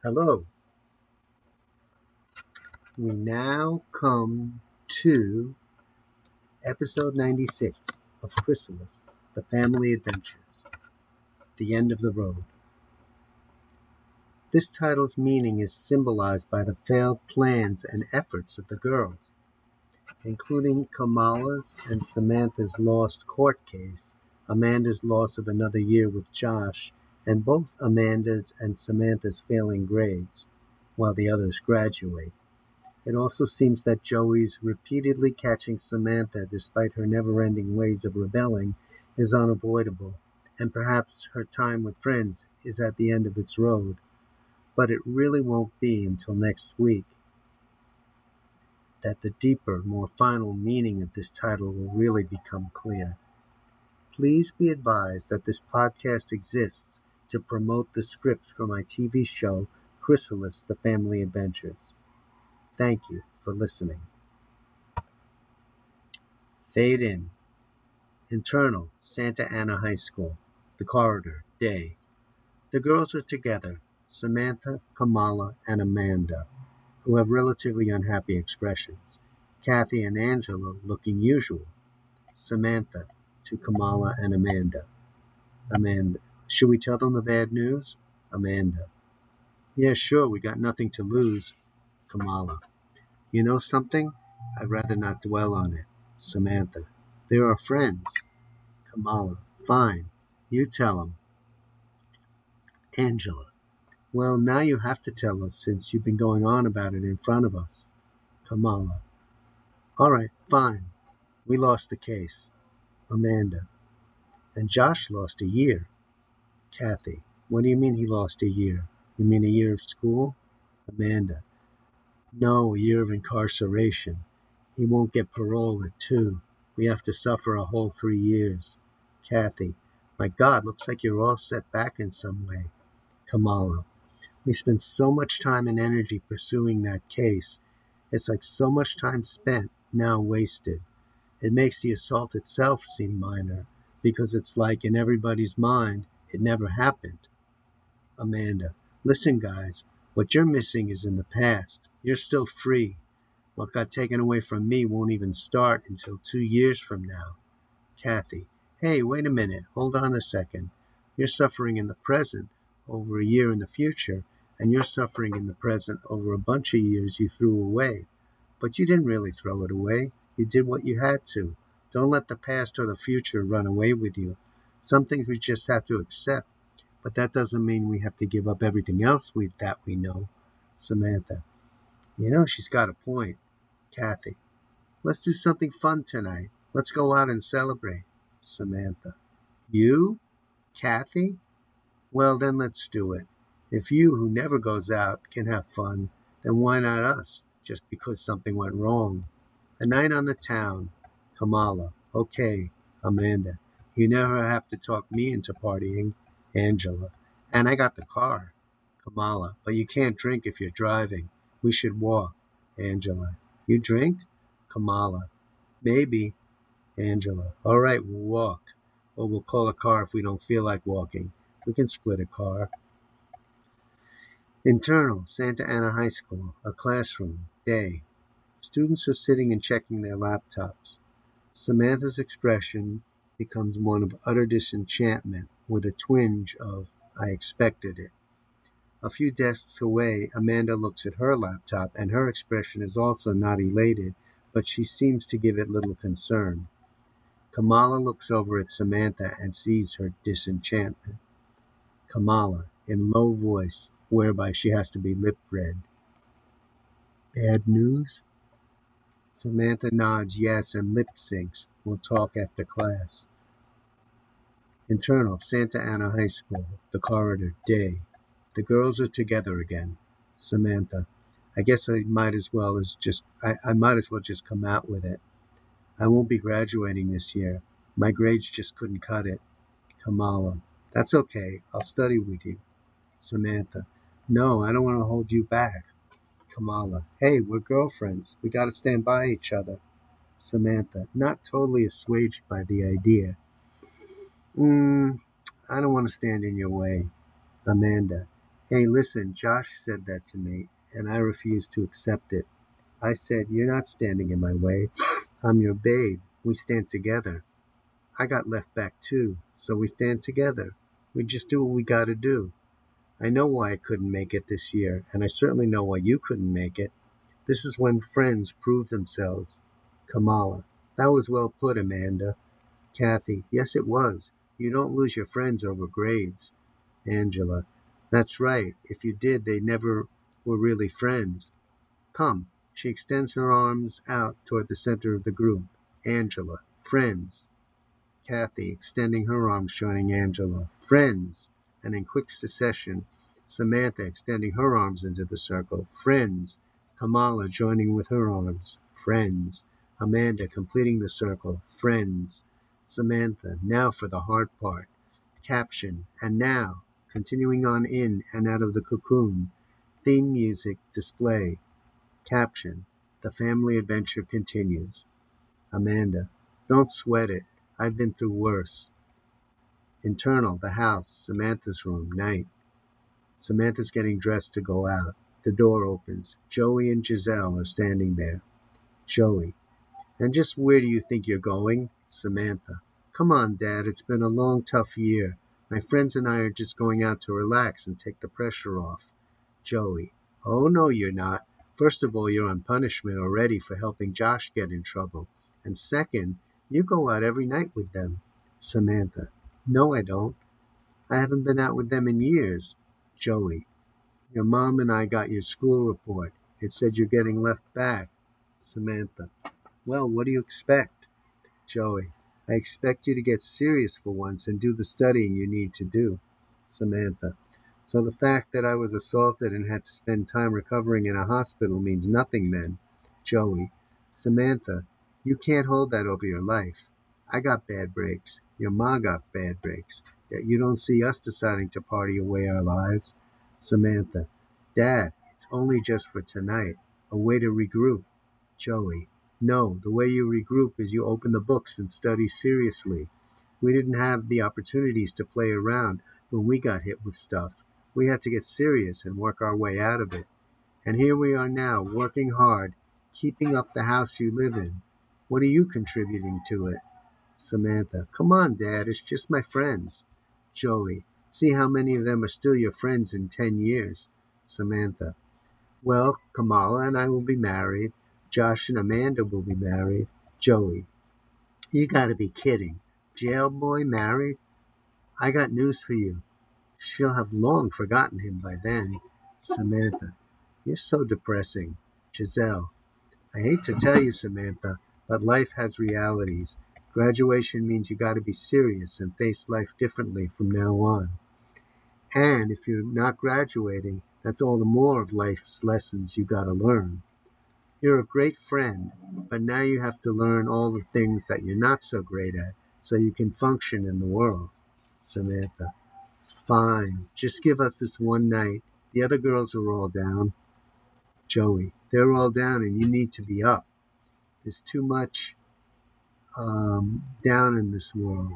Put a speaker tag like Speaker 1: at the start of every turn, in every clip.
Speaker 1: Hello. We now come to episode 96 of CHRYSALIS, The Family Adventures, The End of the Road. This title's meaning is symbolized by the failed plans and efforts of the girls, including Kamala's and Samantha's lost court case, Amanda's loss of another year with Josh, and both Amanda's and Samantha's failing grades, while the others graduate. It also seems that Joey's repeatedly catching Samantha despite her never-ending ways of rebelling is unavoidable, and perhaps her time with friends is at the end of its road. But it really won't be until next week that the deeper, more final meaning of this title will really become clear. Please be advised that this podcast exists to promote the script for my TV show, Chrysalis, The Family Adventures. Thank you for listening. Fade in. Internal, Santa Ana High School. The corridor, day. The girls are together, Samantha, Kamala, and Amanda, who have relatively unhappy expressions. Kathy and Angela looking usual. Samantha to Kamala and Amanda. Amanda, should we tell them the bad news? Amanda, yeah, sure, we got nothing to lose. Kamala, you know something? I'd rather not dwell on it. Samantha, they're our friends. Kamala, fine, you tell them. Angela, well, now you have to tell us since you've been going on about it in front of us. Kamala, all right, fine. We lost the case. Amanda, and Josh lost a year. Kathy, what do you mean he lost a year? You mean a year of school? Amanda, no, a year of incarceration. He won't get parole at 2. We have to suffer a whole 3 years. Kathy, my God, looks like you're all set back in some way. Kamala, we spent so much time and energy pursuing that case. It's like so much time spent, now wasted. It makes the assault itself seem minor, because it's like in everybody's mind, it never happened. Amanda, listen guys, what you're missing is in the past. You're still free. What got taken away from me won't even start until 2 years from now. Kathy, hey, wait a minute, hold on a second. You're suffering in the present over a year in the future, and you're suffering in the present over a bunch of years you threw away. But you didn't really throw it away. You did what you had to. Don't let the past or the future run away with you. Some things we just have to accept, but that doesn't mean we have to give up everything else that we know. Samantha, you know she's got a point. Kathy, let's do something fun tonight. Let's go out and celebrate. Samantha, you? Kathy? Well, then let's do it. If you, who never goes out, can have fun, then why not us, just because something went wrong? A night on the town. Kamala, okay. Amanda, you never have to talk me into partying. Angela, and I got the car. Kamala, but you can't drink if you're driving. We should walk. Angela, you drink? Kamala, maybe. Angela, all right, we'll walk. Or we'll call a car if we don't feel like walking. We can split a car. Internal, Santa Ana High School, a classroom, day. Students are sitting and checking their laptops. Samantha's expression becomes one of utter disenchantment with a twinge of, I expected it. A few desks away, Amanda looks at her laptop, and her expression is also not elated, but she seems to give it little concern. Kamala looks over at Samantha and sees her disenchantment. Kamala, in low voice, whereby she has to be lip-read. Bad news? Samantha nods yes and lip-syncs. We'll talk after class. Internal, Santa Ana High School, the corridor, day. The girls are together again. Samantha, I guess I might as well just come out with it. I won't be graduating this year. My grades just couldn't cut it. Kamala, that's okay. I'll study with you. Samantha, no, I don't want to hold you back. Kamala, hey, we're girlfriends. We got to stand by each other. Samantha, not totally assuaged by the idea. I don't want to stand in your way. Amanda, Hey, listen, Josh said that to me, and I refused to accept it. I said, you're not standing in my way. I'm your babe. We stand together. I got left back too, so we stand together. We just do what we gotta do. I know why I couldn't make it this year, and I certainly know why you couldn't make it. This is when friends prove themselves. Kamala. That was well put, Amanda. Kathy. Yes, it was. You don't lose your friends over grades. Angela. That's right. If you did, they never were really friends. Come. She extends her arms out toward the center of the group. Angela. Friends. Kathy, extending her arms, joining Angela. Friends. And in quick succession, Samantha extending her arms into the circle. Friends. Kamala joining with her arms. Friends. Amanda completing the circle. Friends. Samantha, now for the hard part. Caption. And now, continuing on in and out of the cocoon. Theme music display. Caption. The family adventure continues. Amanda. Don't sweat it. I've been through worse. Internal, the house, Samantha's room, night. Samantha's getting dressed to go out. The door opens. Joey and Giselle are standing there. Joey. And just where do you think you're going? Samantha. Come on, Dad. It's been a long, tough year. My friends and I are just going out to relax and take the pressure off. Joey. Oh, no, you're not. First of all, you're on punishment already for helping Josh get in trouble. And second, you go out every night with them. Samantha. No, I don't. I haven't been out with them in years. Joey. Your mom and I got your school report. It said you're getting left back. Samantha. Well, what do you expect? Joey. I expect you to get serious for once and do the studying you need to do. Samantha. So the fact that I was assaulted and had to spend time recovering in a hospital means nothing then. Joey. Samantha. You can't hold that over your life. I got bad breaks. Your ma got bad breaks. Yet you don't see us deciding to party away our lives. Samantha. Dad, it's only just for tonight. A way to regroup. Joey. No, the way you regroup is you open the books and study seriously. We didn't have the opportunities to play around when we got hit with stuff. We had to get serious and work our way out of it. And here we are now, working hard, keeping up the house you live in. What are you contributing to it? Samantha. Come on, Dad, it's just my friends. Joey. See how many of them are still your friends in 10 years. Samantha. Well, Kamala and I will be married. Josh and Amanda will be married. Joey. You gotta be kidding. Jail boy married? I got news for you. She'll have long forgotten him by then. Samantha. You're so depressing. Giselle. I hate to tell you, Samantha, but life has realities. Graduation means you gotta be serious and face life differently from now on. And if you're not graduating, that's all the more of life's lessons you gotta learn. You're a great friend, but now you have to learn all the things that you're not so great at so you can function in the world. Samantha. Fine, just give us this one night. The other girls are all down. Joey. They're all down and you need to be up. There's too much down in this world.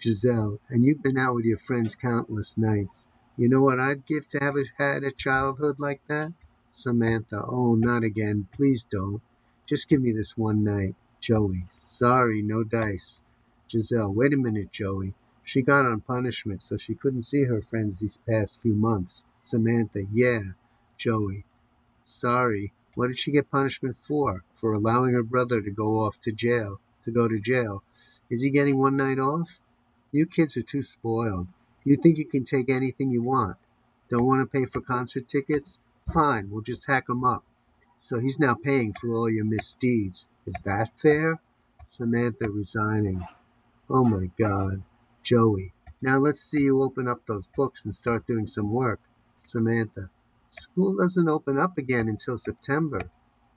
Speaker 1: Giselle. And you've been out with your friends countless nights. You know what I'd give to have had a childhood like that? Samantha. Oh, not again. Please don't. Just give me this one night. Joey. Sorry, no dice. Giselle. Wait a minute, Joey. She got on punishment, so she couldn't see her friends these past few months. Samantha. Yeah. Joey. Sorry. What did she get punishment for? For allowing her brother to go to jail. Is he getting one night off? You kids are too spoiled. You think you can take anything you want. Don't want to pay for concert tickets? Fine, we'll just hack him up. So he's now paying for all your misdeeds. Is that fair? Samantha resigning. Oh my God. Joey. Now let's see you open up those books and start doing some work. Samantha. School doesn't open up again until September.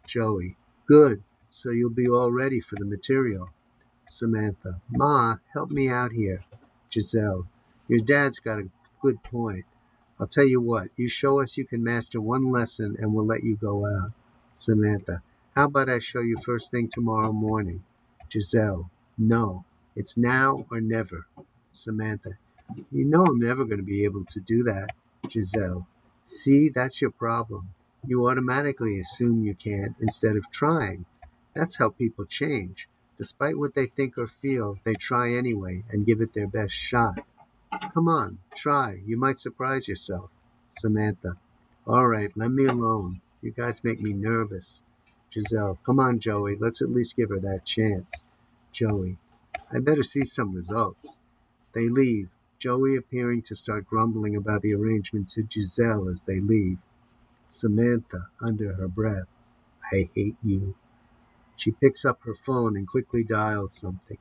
Speaker 1: Joey. Good. So you'll be all ready for the material. Samantha. Ma, help me out here. Giselle. Your dad's got a good point. I'll tell you what, you show us you can master one lesson and we'll let you go out. Samantha. How about I show you first thing tomorrow morning? Giselle. No. It's now or never. Samantha. You know I'm never going to be able to do that, Giselle. See, that's your problem. You automatically assume you can't instead of trying. That's how people change. Despite what they think or feel, they try anyway and give it their best shot. Come on, try. You might surprise yourself. Samantha. All right, let me alone. You guys make me nervous. Giselle. Come on, Joey. Let's at least give her that chance. Joey. I better see some results. They leave, Joey appearing to start grumbling about the arrangement to Giselle as they leave. Samantha, under her breath. I hate you. She picks up her phone and quickly dials something.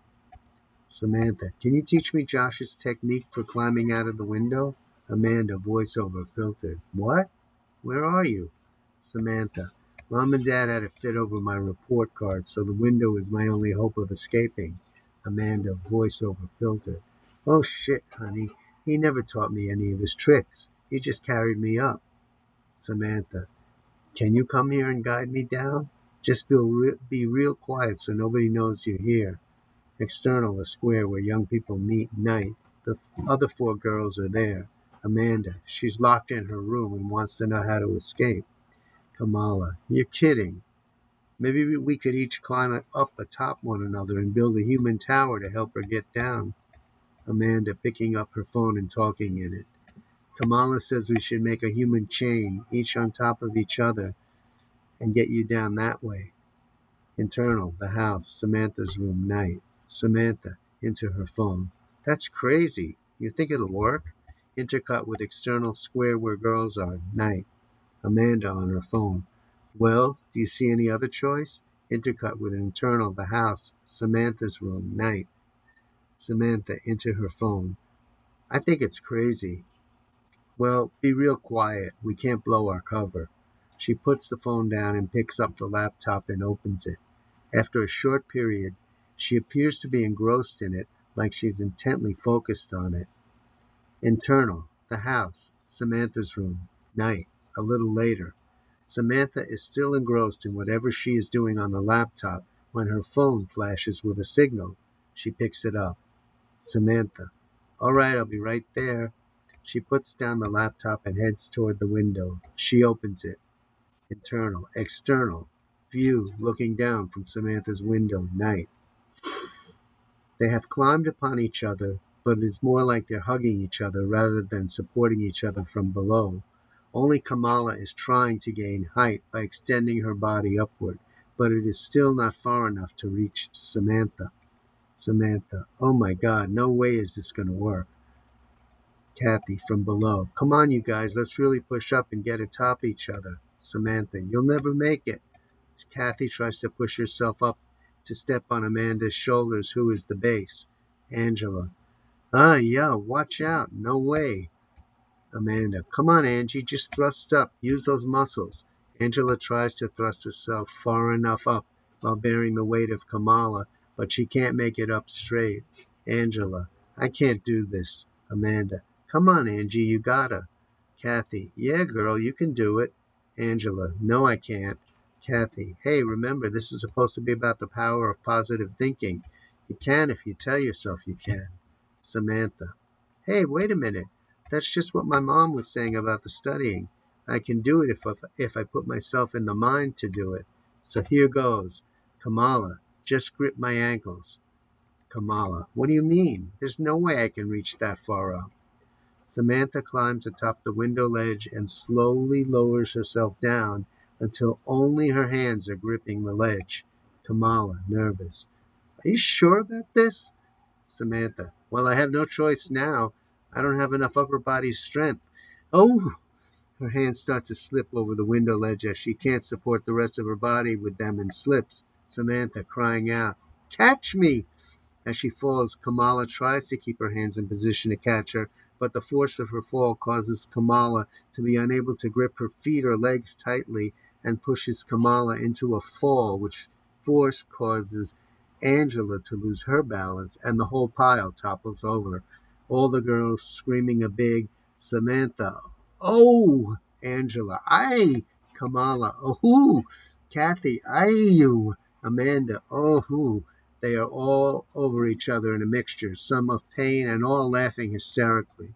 Speaker 1: Samantha, can you teach me Josh's technique for climbing out of the window? Amanda, voiceover filtered. What? Where are you? Samantha, Mom and Dad had a fit over my report card, so the window is my only hope of escaping. Amanda, voiceover filtered. Oh shit, honey. He never taught me any of his tricks. He just carried me up. Samantha, can you come here and guide me down? Just be real quiet so nobody knows you're here. External, a square where young people meet night. The other four girls are there. Amanda, she's locked in her room and wants to know how to escape. Kamala, you're kidding. Maybe we could each climb up atop one another and build a human tower to help her get down. Amanda, picking up her phone and talking in it. Kamala says we should make a human chain, each on top of each other, and get you down that way. Internal, the house, Samantha's room, night. Samantha, into her phone. That's crazy. You think it'll work? Intercut with external square where girls are, night. Amanda on her phone. Well, do you see any other choice? Intercut with internal, the house, Samantha's room, night. Samantha, into her phone. I think it's crazy. Well, be real quiet. We can't blow our cover. She puts the phone down and picks up the laptop and opens it. After a short period, she appears to be engrossed in it, like she's intently focused on it. Internal, the house, Samantha's room, night, a little later. Samantha is still engrossed in whatever she is doing on the laptop when her phone flashes with a signal. She picks it up. Samantha, all right, I'll be right there. She puts down the laptop and heads toward the window. She opens it. Internal, external, view looking down from Samantha's window, night. They have climbed upon each other, but it is more like they're hugging each other rather than supporting each other from below. Only Kamala is trying to gain height by extending her body upward, but it is still not far enough to reach Samantha. Samantha, oh my God, no way is this going to work. Kathy, from below, come on, you guys, let's really push up and get atop each other. Samantha, you'll never make it. Kathy tries to push herself up to step on Amanda's shoulders, who is the base. Angela, yeah, watch out, no way. Amanda, come on, Angie, just thrust up, use those muscles. Angela tries to thrust herself far enough up while bearing the weight of Kamala, but she can't make it up straight. Angela, I can't do this. Amanda, come on, Angie, you gotta. Kathy, yeah, girl, you can do it. Angela, no, I can't. Kathy, hey, remember, this is supposed to be about the power of positive thinking. You can if you tell yourself you can. Samantha, hey, wait a minute. That's just what my mom was saying about the studying. I can do it if I put myself in the mind to do it. So here goes. Kamala, just grip my ankles. Kamala, what do you mean? There's no way I can reach that far up. Samantha climbs atop the window ledge and slowly lowers herself down until only her hands are gripping the ledge. Kamala, nervous. Are you sure about this? Samantha, well, I have no choice now. I don't have enough upper body strength. Oh! Her hands start to slip over the window ledge as she can't support the rest of her body with them and slips. Samantha crying out, catch me! As she falls, Kamala tries to keep her hands in position to catch her, but the force of her fall causes Kamala to be unable to grip her feet or legs tightly and pushes Kamala into a fall, which force causes Angela to lose her balance, and the whole pile topples over. All the girls screaming a big, Samantha, oh! Angela, aye! Kamala, oh! Kathy, aye! Amanda, oh! They are all over each other in a mixture, some of pain and all laughing hysterically.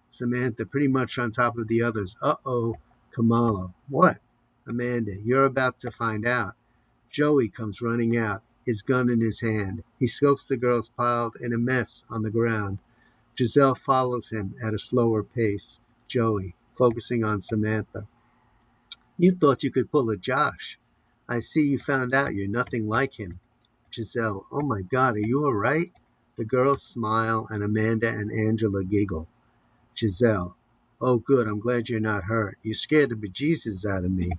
Speaker 1: Samantha, pretty much on top of the others. Uh-oh. Kamala, what? Amanda, you're about to find out. Joey comes running out, his gun in his hand. He scopes the girls piled in a mess on the ground. Giselle follows him at a slower pace. Joey, focusing on Samantha. You thought you could pull a Josh. I see you found out you're nothing like him. Giselle, oh my God, are you all right? The girls smile, and Amanda and Angela giggle. Giselle, oh good, I'm glad you're not hurt. You scared the bejesus out of me.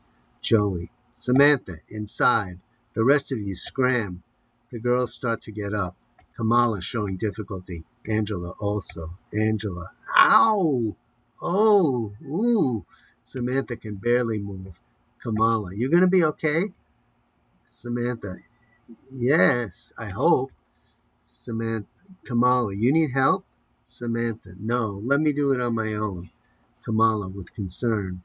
Speaker 1: Joey, Samantha, inside. The rest of you scram. The girls start to get up. Kamala showing difficulty. Angela also. Angela, ow! Oh, ooh. Samantha can barely move. Kamala, you gonna be okay? Samantha, yes, I hope. Samantha, Kamala, you need help? Samantha, no, let me do it on my own. Kamala with concern.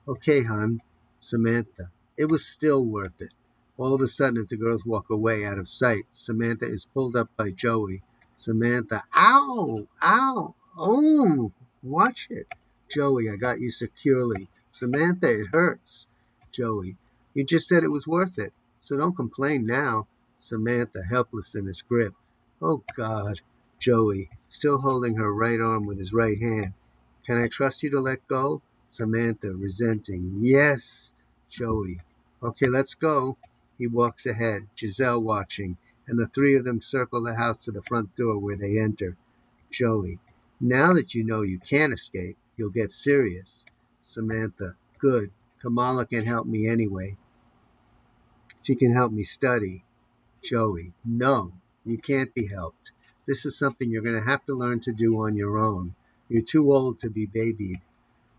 Speaker 1: Okay, hon. Samantha, it was still worth it. All of a sudden, as the girls walk away out of sight, Samantha is pulled up by Joey. Samantha, ow, ow, oh, watch it. Joey, I got you securely. Samantha, it hurts. Joey, you just said it was worth it, so don't complain now. Samantha, helpless in his grip. Oh, God. Joey, still holding her right arm with his right hand. Can I trust you to let go? Samantha, resenting. Yes. Joey, okay, let's go. He walks ahead, Giselle watching, and the three of them circle the house to the front door where they enter. Joey, now that you know you can't escape, you'll get serious. Samantha, good. Kamala can help me anyway. She can help me study. Joey, no, you can't be helped. This is something you're going to have to learn to do on your own. You're too old to be babied.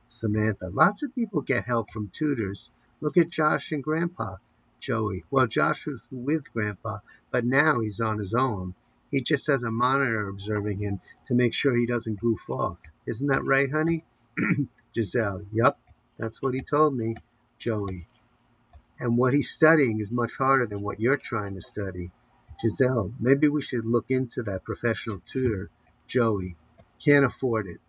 Speaker 1: Samantha, lots of people get help from tutors. Look at Josh and Grandpa. Joey, well, Josh was with Grandpa, but now he's on his own. He just has a monitor observing him to make sure he doesn't goof off. Isn't that right, honey? Giselle, yup, that's what he told me. Joey, and what he's studying is much harder than what you're trying to study. Giselle, maybe we should look into that professional tutor. Joey, can't afford it.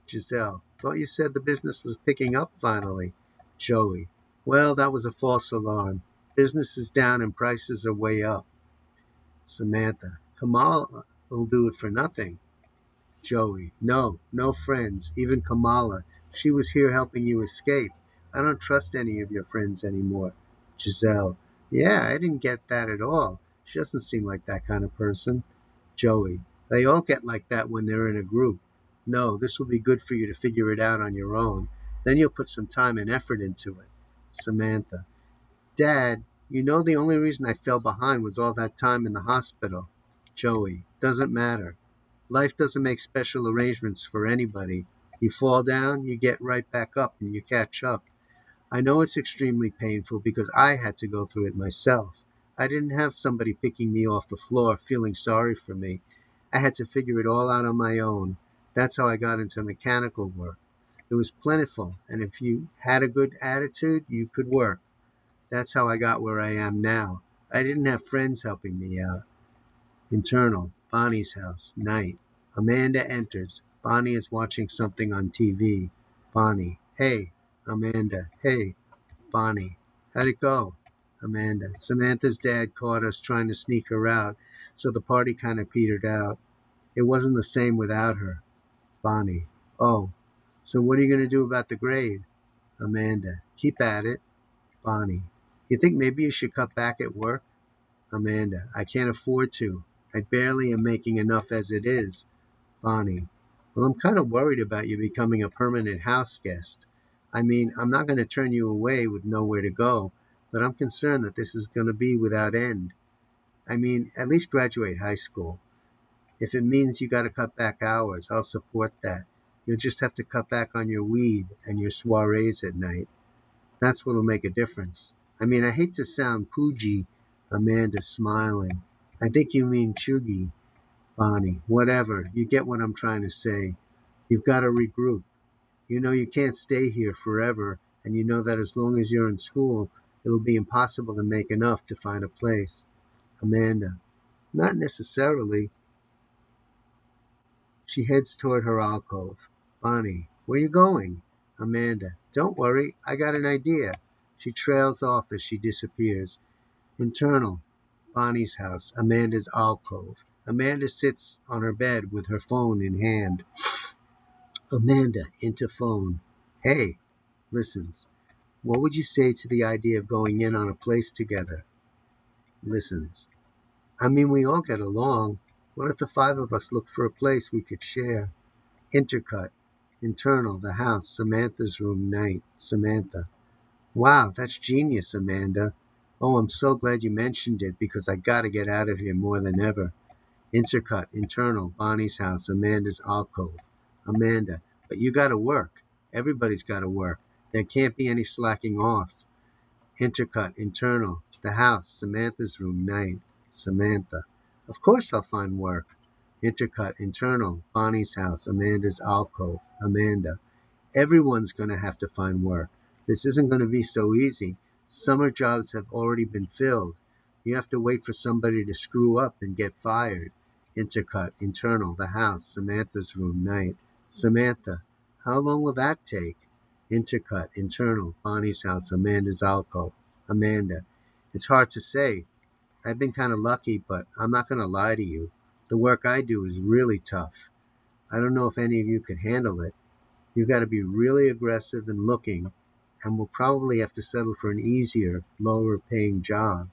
Speaker 1: Giselle, thought you said the business was picking up finally. Joey, well, that was a false alarm. Business is down and prices are way up. Samantha, Kamala will do it for nothing. Joey, no, no friends, even Kamala. She was here helping you escape. I don't trust any of your friends anymore. Giselle, yeah, I didn't get that at all. She doesn't seem like that kind of person. Joey, they all get like that when they're in a group. No, this will be good for you to figure it out on your own. Then you'll put some time and effort into it. Samantha, Dad, you know the only reason I fell behind was all that time in the hospital. Joey, doesn't matter. Life doesn't make special arrangements for anybody. You fall down, you get right back up and you catch up. I know it's extremely painful because I had to go through it myself. I didn't have somebody picking me off the floor feeling sorry for me. I had to figure it all out on my own. That's how I got into mechanical work. It was plentiful, and if you had a good attitude, you could work. That's how I got where I am now. I didn't have friends helping me out. Internal, Bonnie's house, night. Amanda enters. Bonnie is watching something on TV. Bonnie, hey. Amanda, hey. Bonnie, how'd it go? Amanda, Samantha's dad caught us trying to sneak her out, so the party kind of petered out. It wasn't the same without her. Bonnie, oh, so what are you going to do about the grade? Amanda, keep at it. Bonnie, you think maybe you should cut back at work? Amanda, I can't afford to. I barely am making enough as it is. Bonnie, well, I'm kind of worried about you becoming a permanent house guest. I mean, I'm not going to turn you away with nowhere to go, but I'm concerned that this is going to be without end. I mean, at least graduate high school. If it means you got to cut back hours, I'll support that. You'll just have to cut back on your weed and your soirees at night. That's what'll make a difference. I mean, I hate to sound poojy. Amanda smiling. I think you mean chuggy. Bonnie, whatever. You get what I'm trying to say. You've got to regroup. You know you can't stay here forever, and you know that as long as you're in school, it'll be impossible to make enough to find a place. Amanda, Not necessarily. She heads toward her alcove. Bonnie, where you going? Amanda, don't worry, I got an idea. She trails off as she disappears. Internal. Bonnie's house. Amanda's alcove. Amanda sits on her bed with her phone in hand. Amanda, into phone. Hey, listens. What would you say to the idea of going in on a place together? Listens. I mean, we all get along. What if the five of us look for a place we could share? Intercut. Internal. The house. Samantha's room. Night. Samantha. Wow, that's genius, Amanda. Oh, I'm so glad you mentioned it because I gotta get out of here more than ever. Intercut. Internal. Bonnie's house. Amanda's alcove. Amanda. But you gotta work. Everybody's gotta work. There can't be any slacking off. Intercut. Internal. The house. Samantha's room. Night. Samantha. Of course I'll find work. Intercut. Internal. Bonnie's house. Amanda's alcove. Amanda. Everyone's going to have to find work. This isn't going to be so easy. Summer jobs have already been filled. You have to wait for somebody to screw up and get fired. Intercut. Internal. The house. Samantha's room. Night. Samantha. How long will that take? Intercut. Internal. Bonnie's house. Amanda's alcove. Amanda. It's hard to say. I've been kind of lucky, but I'm not going to lie to you. The work I do is really tough. I don't know if any of you could handle it. You've got to be really aggressive and looking, and we'll probably have to settle for an easier, lower paying job.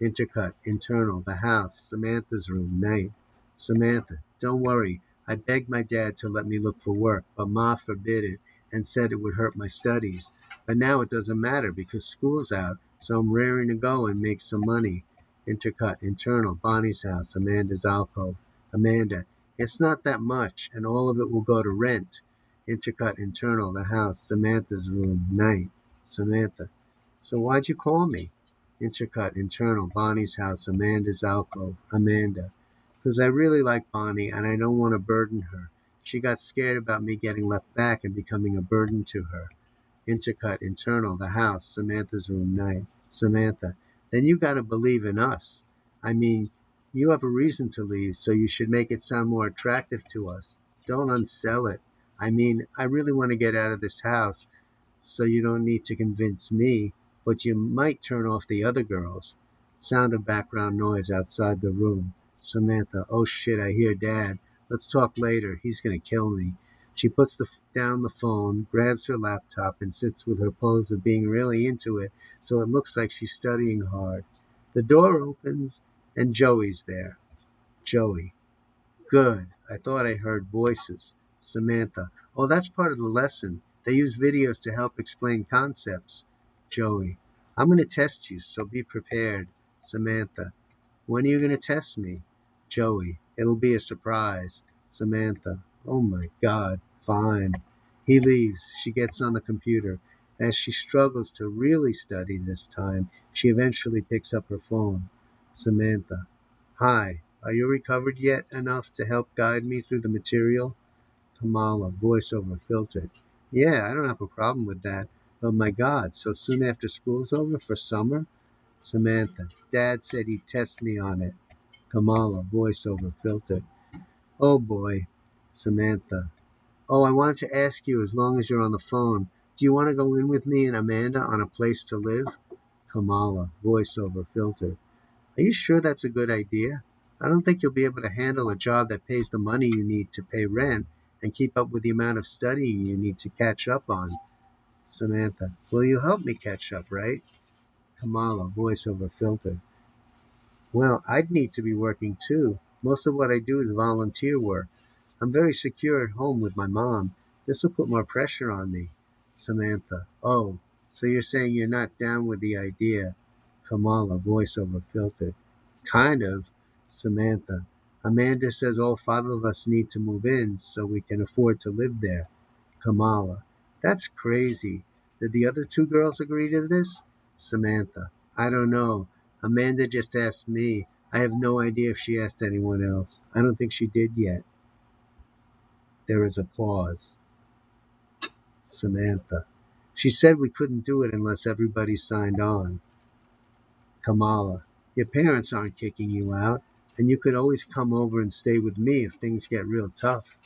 Speaker 1: Intercut. Internal. The house. Samantha's room. Night. Samantha. Don't worry. I begged my dad to let me look for work, but Ma forbid it and said it would hurt my studies. But now it doesn't matter because school's out, so I'm raring to go and make some money. Intercut. Internal. Bonnie's house. Amanda's alcove. Amanda. It's not that much, and all of it will go to rent. Intercut. Internal. The house. Samantha's room. Night. Samantha. So why'd you call me? Intercut. Internal. Bonnie's house. Amanda's alcove. Amanda. Because I really like Bonnie and I don't want to burden her. She got scared about me getting left back and becoming a burden to her. Intercut. Internal. The house. Samantha's room. Night. Samantha. Then you got to believe in us. I mean, you have a reason to leave, so you should make it sound more attractive to us. Don't unsell it. I mean, I really want to get out of this house, so you don't need to convince me, but you might turn off the other girls. Sound of background noise outside the room. Samantha. Oh shit, I hear Dad. Let's talk later. He's going to kill me. She puts down the phone, grabs her laptop, and sits with her pose of being really into it, so it looks like she's studying hard. The door opens, and Joey's there. Joey. Good. I thought I heard voices. Samantha. Oh, that's part of the lesson. They use videos to help explain concepts. Joey. I'm going to test you, so be prepared. Samantha. When are you going to test me? Joey. It'll be a surprise. Samantha. Oh my God. Fine. He leaves. She gets on the computer. As she struggles to really study this time, she eventually picks up her phone. Samantha. Hi. Are you recovered yet enough to help guide me through the material? Kamala. Voiceover filtered. Yeah, I don't have a problem with that. But my God, so soon after school's over for summer? Samantha. Dad said he'd test me on it. Kamala. Voiceover filtered. Oh boy. Samantha. Oh, I wanted to ask you as long as you're on the phone. Do you want to go in with me and Amanda on a place to live? Kamala. Voiceover filtered. Are you sure that's a good idea? I don't think you'll be able to handle a job that pays the money you need to pay rent and keep up with the amount of studying you need to catch up on. Samantha. Well, you'll help me catch up, right? Kamala. Voiceover filtered. Well, I'd need to be working too. Most of what I do is volunteer work. I'm very secure at home with my mom. This will put more pressure on me. Samantha. Oh, so you're saying you're not down with the idea? Kamala. Voiceover filtered. Kind of. Samantha. Amanda says all five of us need to move in so we can afford to live there. Kamala. That's crazy. Did the other two girls agree to this? Samantha. I don't know. Amanda just asked me. I have no idea if she asked anyone else. I don't think she did yet. There is a pause. Samantha. She said we couldn't do it unless everybody signed on. Kamala. Your parents aren't kicking you out. And you could always come over and stay with me if things get real tough.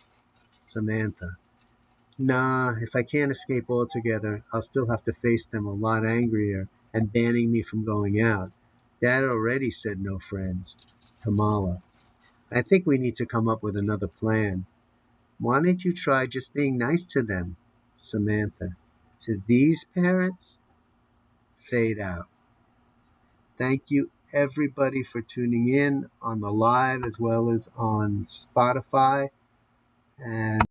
Speaker 1: Samantha: Nah, if I can't escape altogether, I'll still have to face them a lot angrier and banning me from going out. Dad already said no friends. Kamala: I think we need to come up with another plan. Why don't you try just being nice to them? Samantha: To these parents? Fade out. Thank you, everybody, for tuning in on the live as well as on Spotify. And